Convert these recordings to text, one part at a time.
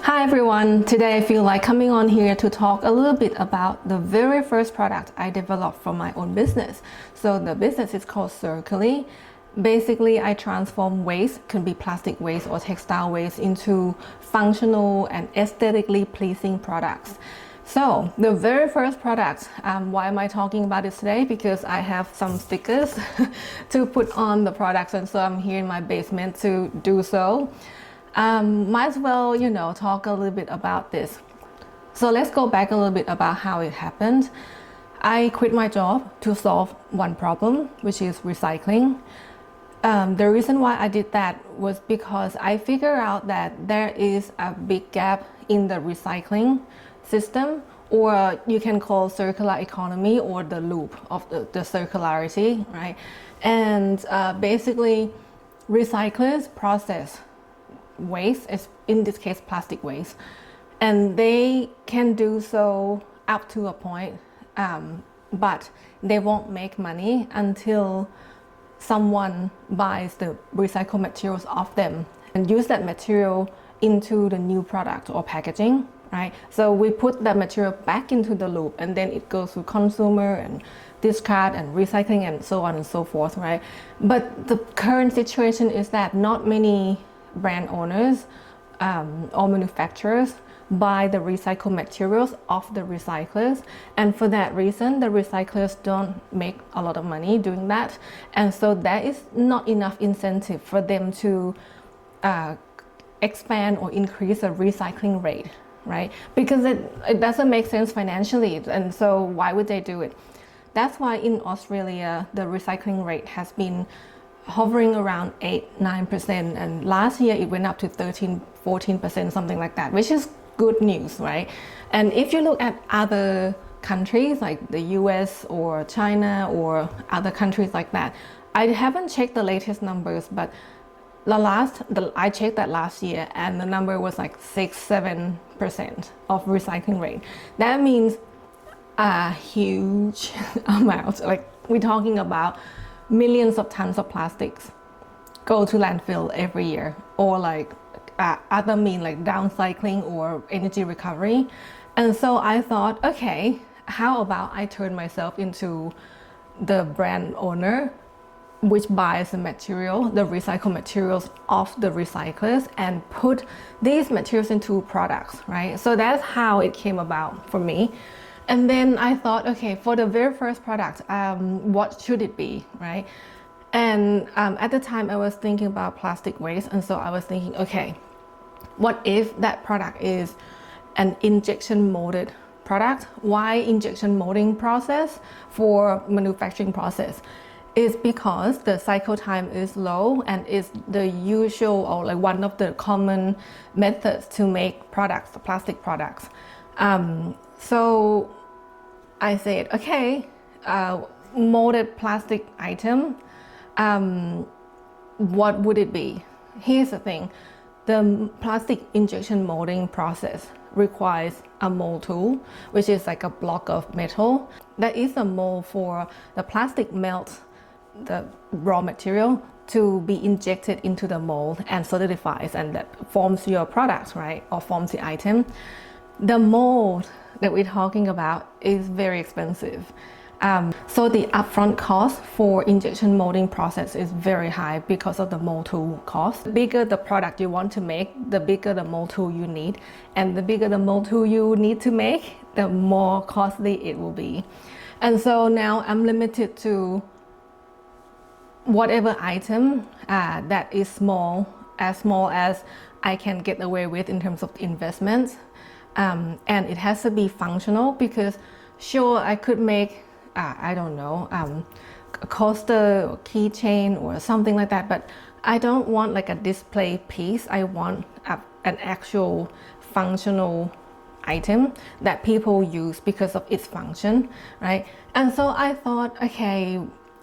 Hi everyone, today I feel like coming on here to talk a little bit about the very first product I developed for my own business. So the business is called Circly. Basically, I transform waste, could be plastic waste or textile waste, into functional and aesthetically pleasing products. So the very first product, why am I talking about it today? Because I have some stickers to put on the products, and so I'm here in my basement to do so. Might as well, talk a little bit about this. So let's go back a little bit about how it happened. I quit my job to solve one problem, which is recycling. The reason why I did that was because I figured out that there is a big gap in the recycling system, or you can call circular economy, or the loop of the circularity, right? And basically, recyclers process waste, in this case plastic waste, and they can do so up to a point, but they won't make money until someone buys the recycled materials off them and use that material into the new product or packaging, right? So we put that material back into the loop, and then it goes to consumer and discard and recycling and so on and so forth, right? But the current situation is that not many brand owners or manufacturers buy the recycled materials off the recyclers, and for that reason the recyclers don't make a lot of money doing that, and so there is not enough incentive for them to expand or increase the recycling rate, right? Because it doesn't make sense financially, and so why would they do it? That's why in Australia the recycling rate has been hovering around 8-9%, and last year it went up to 13-14%, something like that, which is good news, right? And if you look at other countries like the US or China or other countries like that, I haven't checked the latest numbers, but I checked that last year, and the number was like 6-7% of recycling rate. That means a huge amount. Like, we're talking about millions of tons of plastics go to landfill every year, or like other mean like downcycling or energy recovery. And so I thought, okay, how about I turn myself into the brand owner which buys the material, the recycled materials off the recyclers, and put these materials into products, right? So that's how it came about for me. And then I thought, okay, for the very first product, what should it be, right? And at the time I was thinking about plastic waste, and so I was thinking, okay, what if that product is an injection molded product? Why injection molding process for manufacturing process? Is because the cycle time is low and is the usual, or like one of the common methods to make products, plastic products. So I said, okay, molded plastic item, what would it be? Here's the thing, the plastic injection molding process requires a mold tool, which is like a block of metal. That is a mold for the plastic melt, the raw material, to be injected into the mold and solidifies, and that forms your product, right? Or forms the item. The mold that we're talking about is very expensive. So the upfront cost for injection molding process is very high because of the mold tool cost. The bigger the product you want to make, the bigger the mold tool you need. And the bigger the mold tool you need to make, the more costly it will be. And so now I'm limited to whatever item that is small as I can get away with in terms of investments. And it has to be functional, because sure, I could make, I don't know, a coaster or keychain or something like that, but I don't want like a display piece. I want an actual functional item that people use because of its function, right? And so I thought, okay,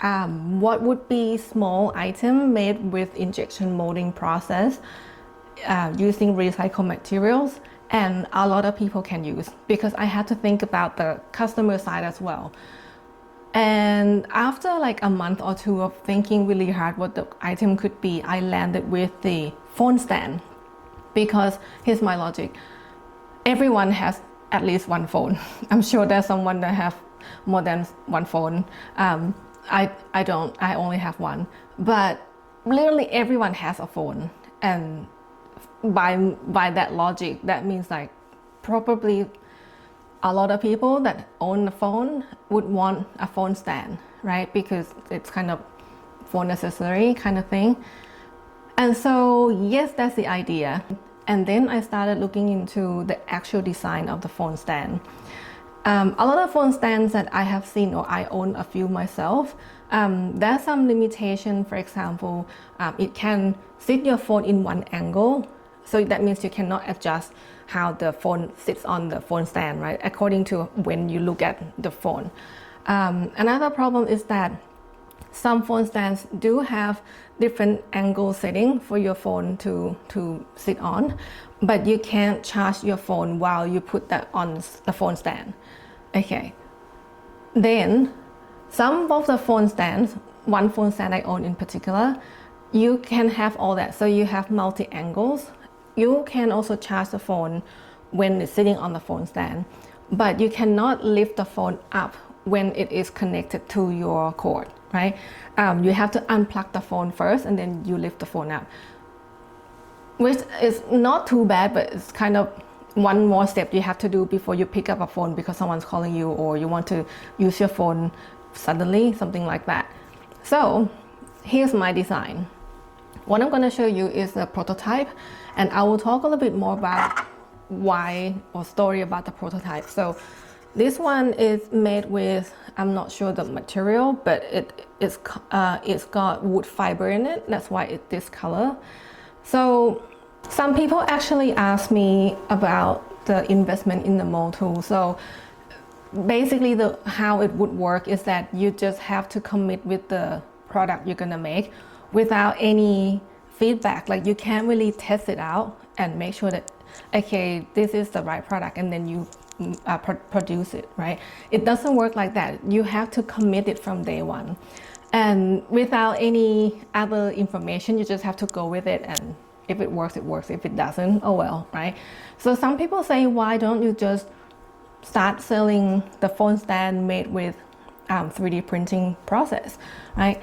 what would be small item made with injection molding process using recycled materials, and a lot of people can use, because I had to think about the customer side as well. And after like a month or two of thinking really hard what the item could be, I landed with the phone stand. Because here's my logic. Everyone has at least one phone. I'm sure there's someone that have more than one phone. I don't, I only have one. But literally everyone has a phone. And by that logic, that means like probably a lot of people that own a phone would want a phone stand, right? Because it's kind of phone accessory kind of thing. And so yes, that's the idea. And then I started looking into the actual design of the phone stand. A lot of phone stands that I have seen, or I own a few myself, there's some limitation. For example, it can sit your phone in one angle. So that means you cannot adjust how the phone sits on the phone stand, right? According to when you look at the phone. Another problem is that some phone stands do have different angle setting for your phone to sit on, but you can't charge your phone while you put that on the phone stand. Okay. Then some of the phone stands, one phone stand I own in particular, you can have all that. So you have multi angles. You can also charge the phone when it's sitting on the phone stand, but you cannot lift the phone up when it is connected to your cord, right? You have to unplug the phone first and then you lift the phone up, which is not too bad, but it's kind of one more step you have to do before you pick up a phone because someone's calling you or you want to use your phone suddenly, something like that. So here's my design. What I'm going to show you is a prototype, and I will talk a little bit more about why or story about the prototype. So this one is made with, I'm not sure the material, but it's got wood fiber in it. That's why it's this color. So some people actually ask me about the investment in the mold tool. So basically how it would work is that you just have to commit with the product you're gonna make without any feedback. Like you can't really test it out and make sure that, okay, this is the right product, and then you produce it, right? It doesn't work like that. You have to commit it from day one. And without any other information, you just have to go with it, and if it works, it works. If it doesn't, oh well, right? So some people say, why don't you just start selling the phone stand made with 3D printing process, right?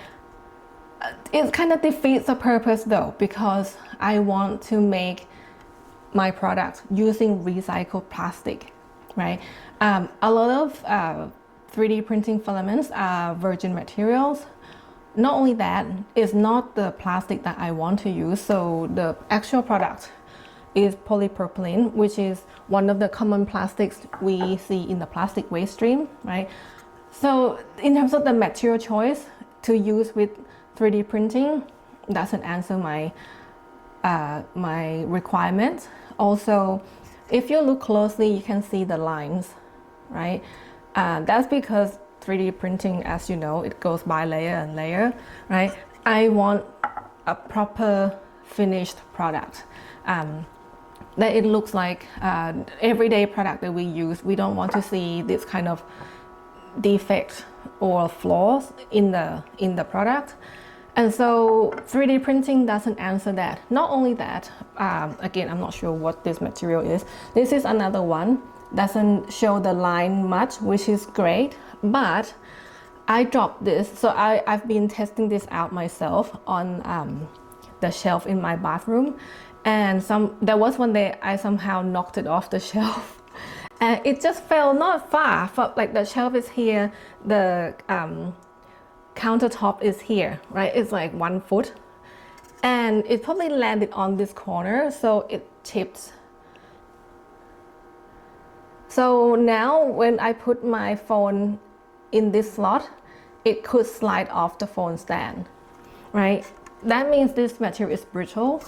It kind of defeats the purpose though, because I want to make my product using recycled plastic, right? A lot of 3D printing filaments are virgin materials. Not only that, it's not the plastic that I want to use. So the actual product is polypropylene, which is one of the common plastics we see in the plastic waste stream, right? So in terms of the material choice to use with 3D printing, doesn't answer my my requirements. Also, if you look closely, you can see the lines, right? That's because 3D printing, as you know, it goes by layer and layer, right? I want a proper finished product that it looks like everyday product that we use. We don't want to see this kind of defect or flaws in the product. And so 3D printing doesn't answer that. Not only that, again, I'm not sure what this material is. This is another one. Doesn't show the line much, which is great, but I dropped this. So I've been testing this out myself on the shelf in my bathroom. And there was one day I somehow knocked it off the shelf. And it just fell not far, like the shelf is here, the countertop is here, right? It's like 1 foot, and it probably landed on this corner, so it tipped. So now when I put my phone in this slot, it could slide off the phone stand, right? That means this material is brittle,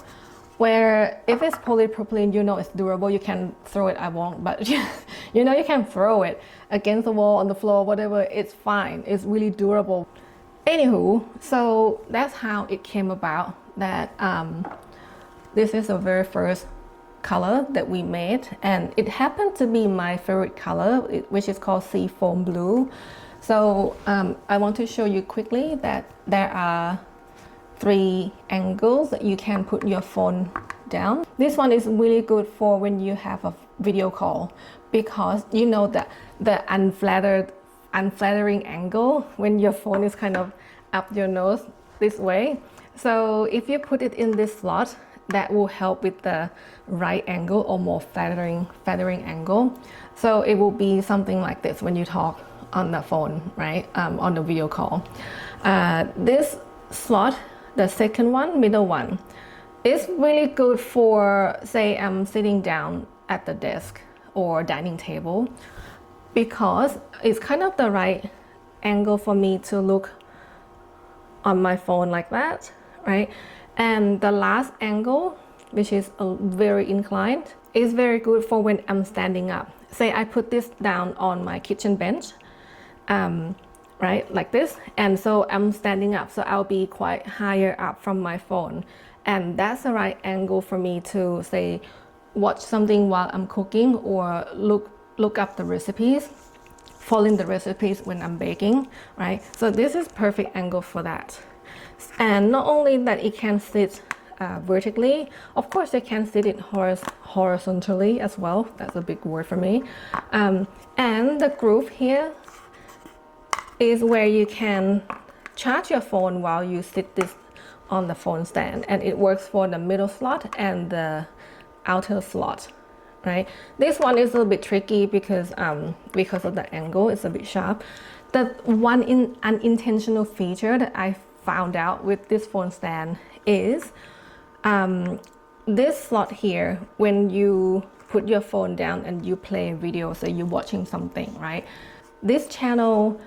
where if it's polypropylene, you know it's durable, you can throw it, I won't, but you know you can throw it against the wall, on the floor, whatever, it's fine, it's really durable. Anywho, so that's how it came about that this is the very first color that we made, and it happened to be my favorite color, which is called Seafoam Blue. So I want to show you quickly that there are 3 angles that you can put your phone down. This one is really good for when you have a video call, because you know that the unflattering angle when your phone is kind of up your nose this way. So if you put it in this slot, that will help with the right angle or more flattering angle. So it will be something like this when you talk on the phone, right? On the video call. This slot, the second one, middle one, is really good for, say, I'm sitting down at the desk or dining table, because it's kind of the right angle for me to look on my phone like that, right? And the last angle, which is very inclined, is very good for when I'm standing up. Say I put this down on my kitchen bench, right, like this, and so I'm standing up, so I'll be quite higher up from my phone, and that's the right angle for me to, say, watch something while I'm cooking, or look up the recipes, following the recipes when I'm baking, right? So this is perfect angle for that. And not only that, it can sit vertically, of course it can sit it horizontally as well. That's a big word for me. And the groove here is where you can charge your phone while you sit this on the phone stand, and it works for the middle slot and the outer slot, right? This one is a little bit tricky because of the angle. It's a bit sharp. The one unintentional feature that I found out with this phone stand is this slot here, when you put your phone down and you play video, so you're watching something, right? This channel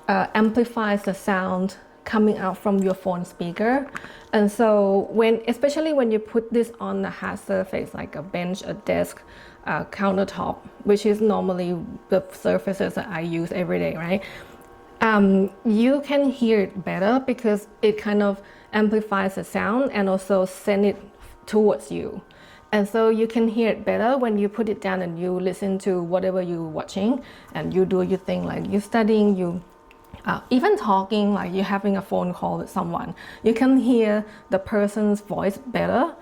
amplifies the sound coming out from your phone speaker. And so especially when you put this on a hard surface like a bench, a desk, a countertop, which is normally the surfaces that I use every day, right? You can hear it better because it kind of amplifies the sound and also send it towards you. And so you can hear it better when you put it down and you listen to whatever you're watching and you do your thing, like you're studying, you even talking, like you're having a phone call with someone. You can hear the person's voice better,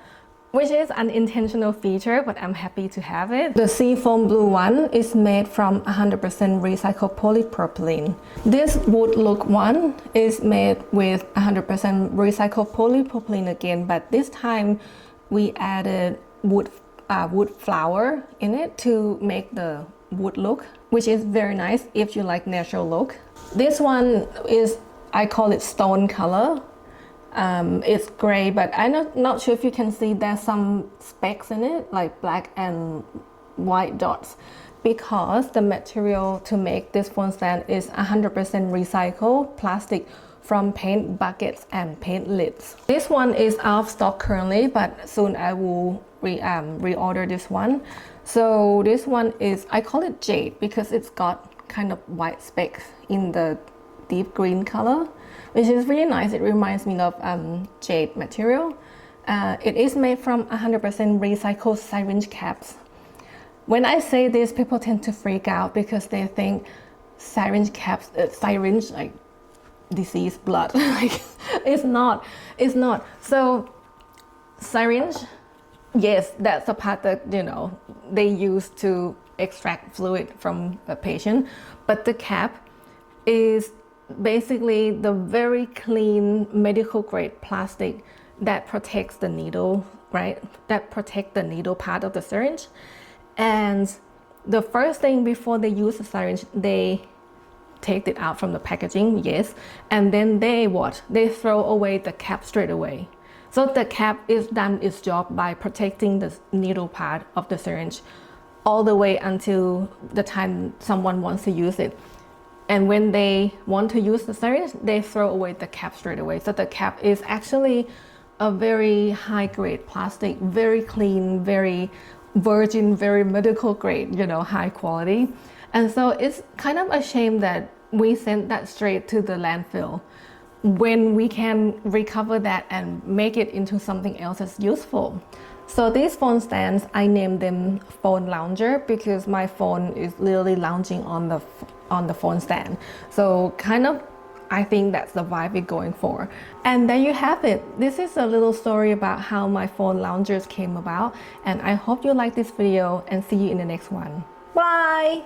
which is an intentional feature, but I'm happy to have it. The seafoam blue one is made from 100% recycled polypropylene. This wood look one is made with 100% recycled polypropylene again, but this time we added wood flour in it to make the wood look, which is very nice if you like natural look. This one is, I call it stone color. It's gray, but I'm not sure if you can see there's some specks in it, like black and white dots, because the material to make this phone stand is 100% recycled plastic from paint buckets and paint lids. This one is out of stock currently, but soon I will reorder this one. So this one is, I call it jade because it's got kind of white specks in the deep green color, which is really nice. It reminds me of jade material. It is made from 100% recycled syringe caps. When I say this, people tend to freak out because they think syringe caps, syringe like disease blood. Like it's not. So syringe, yes, that's the part that they use to extract fluid from a patient, but the cap is basically the very clean medical grade plastic that protects the needle, right? That protects the needle part of the syringe. And the first thing before they use the syringe, they take it out from the packaging, yes, and then they throw away the cap straight away. So the cap is done its job by protecting the needle part of the syringe all the way until the time someone wants to use it. And when they want to use the syringe, they throw away the cap straight away. So the cap is actually a very high grade plastic, very clean, very virgin, very medical grade, high quality. And so it's kind of a shame that we send that straight to the landfill when we can recover that and make it into something else that's useful. So these phone stands, I named them PhoneLounger because my phone is literally lounging on the phone stand. So kind of I think that's the vibe we're going for. And there you have it. This is a little story about how my phone loungers came about, and I hope you like this video and see you in the next one. Bye!